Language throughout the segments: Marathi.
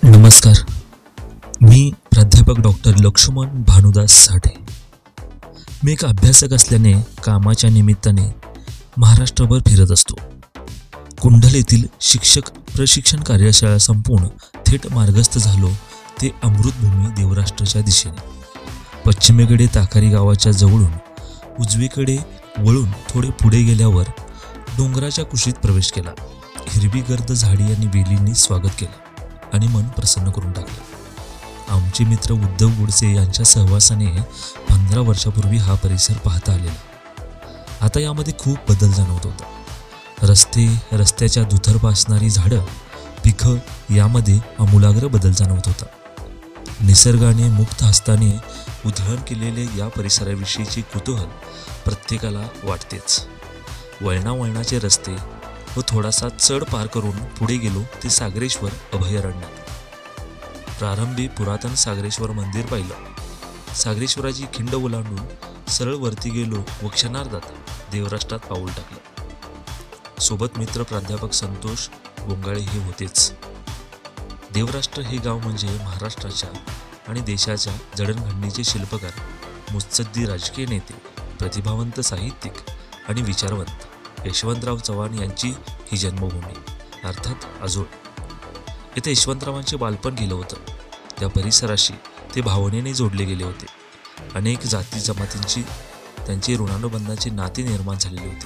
नमस्कार. मी प्राध्यापक डॉक्टर लक्ष्मण भानुदास साठे. मी एक अभ्यासक असल्याने कामाच्या निमित्ताने महाराष्ट्रभर फिरत असतो. कुंडल येथील शिक्षक प्रशिक्षण कार्यशाळा संपूर्ण थेट मार्गस्थ झालो ते अमृतभूमी देवराष्ट्राच्या दिशेने. पश्चिमेकडे ताकारी गावाच्या जवळून उजवीकडे वळून थोडे पुढे गेल्यावर डोंगराच्या कुशीत प्रवेश केला. हिरवी गर्द झाडी आणि वेलींनी स्वागत केलं आणि मन प्रसन्न करून टाकलं. आमचे मित्र उद्धव गोडसे यांच्या सहवासाने 15 वर्षापूर्वी हा परिसर पाहता आलेला. आता यामध्ये खूप बदल जाणवत होता. रस्त्याच्या दुतर्फा असणारी झाडं, पिकं यामध्ये आमूलाग्र बदल जाणवत होता. निसर्गाने मुक्त हस्ताने उधळण केलेले या परिसराविषयीचे कुतूहल प्रत्येकाला वाटतेच. वळणावळणाचे रस्ते व थोडासा चढ पार करून पुढे गेलो ते सागरेश्वर अभयारण्यात. प्रारंभी पुरातन सागरेश्वर मंदिर पाहिलं. सागरेश्वराची खिंड ओलांडून सरळ वरती गेलो व क्षणार्धात देवराष्ट्रात पाऊल टाकलं. सोबत मित्र प्राध्यापक संतोष बोंगाळे हे होतेच. देवराष्ट्र हे गाव म्हणजे महाराष्ट्राच्या आणि देशाच्या जडणघडणीचे शिल्पकार, मुत्सद्दी राजकीय नेते, प्रतिभावंत साहित्यिक आणि विचारवंत यशवंतराव चव्हाण यांची ही जन्मभूमी, अर्थात आजोळ. येथे यशवंतरावांचे बालपण गेलं होतं. त्या परिसराशी ते भावनेने जोडले गेले होते. अनेक जाती जमातींची त्यांची ऋणानुबंधाची नाती निर्माण झालेली होती.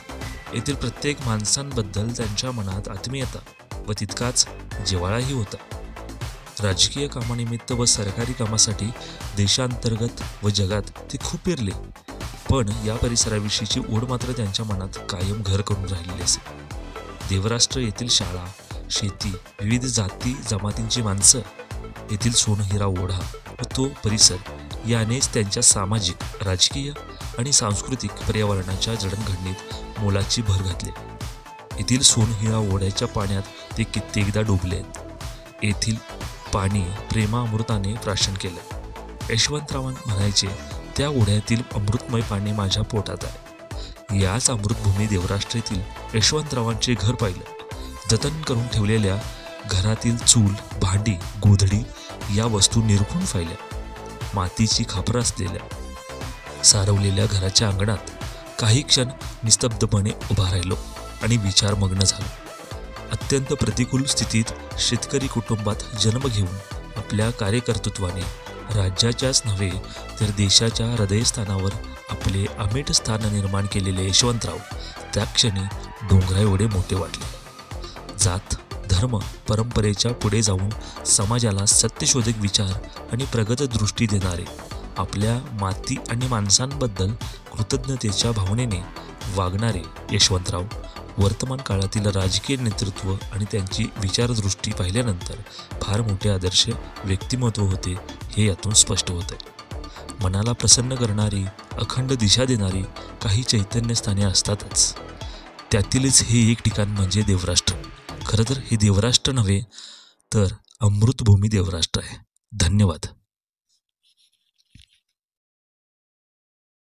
येथील प्रत्येक माणसांबद्दल त्यांच्या मनात आत्मीयता व तितकाच जिव्हाळाही होता. राजकीय कामानिमित्त व सरकारी कामासाठी देशांतर्गत व जगात ते खूप फिरले, पण या परिसराविषयीची ओढ मात्र त्यांच्या मनात कायम घर करून राहिलेली असे. देवराष्ट्र येथील शाळा, शेती, विविध जाती जमातींची माणसं, येथील सोनहिरा ओढा व तो परिसर यानेच त्यांच्या सामाजिक, राजकीय आणि सांस्कृतिक पर्यावरणाच्या जडणघडणीत मोलाची भर घातली. येथील सोनहिरा ओढ्याच्या पाण्यात ते कित्येकदा डुबले. येथील पाणी प्रेमाअमृताने प्राशन केलं. यशवंतरावां म्हणायचे, त्या ओढ्यातील अमृतमय पाणी माझ्या पोटात आहे. याच अमृतभूमी देवराष्ट्रातील यशवंतरावांचे घर पाहिलं. जतन करून ठेवलेल्या घरातील चूल, भांडी, गोधडी या वस्तू निरखून पाहिल्या. मातीची खापरं असलेल्या सारवलेल्या घराच्या अंगणात काही क्षण निस्तब्धपणे उभा राहिलो आणि विचारमग्न झालो. अत्यंत प्रतिकूल स्थितीत शेतकरी कुटुंबात जन्म घेऊन आपल्या कार्यकर्तृत्वाने राज्याच्याच नव्हे तर देशाच्या हृदयस्थानावर आपले अमिट स्थान निर्माण केलेले यशवंतराव त्या क्षणी डोंगरा एवढे मोठे वाटले. जात, धर्म, परंपरेच्या पुढे जाऊन समाजाला सत्यशोधक विचार आणि प्रगत दृष्टी देणारे, आपल्या माती आणि माणसांबद्दल कृतज्ञतेच्या भावनेने वागणारे यशवंतराव वर्तमान काळातील राजकीय नेतृत्व आणि त्यांची विचारदृष्टी पाहिल्यानंतर फार मोठे आदर्श व्यक्तिमत्व होते हे यातून स्पष्ट होते. मनाला प्रसन्न करणारी, अखंड दिशा देणारी काही चैतन्यस्थाने असतातच. त्यातीलच हे एक ठिकाण म्हणजे देवराष्ट्र. खरं तर हे देवराष्ट्र नव्हे तर अमृतभूमी देवराष्ट्र आहे. धन्यवाद.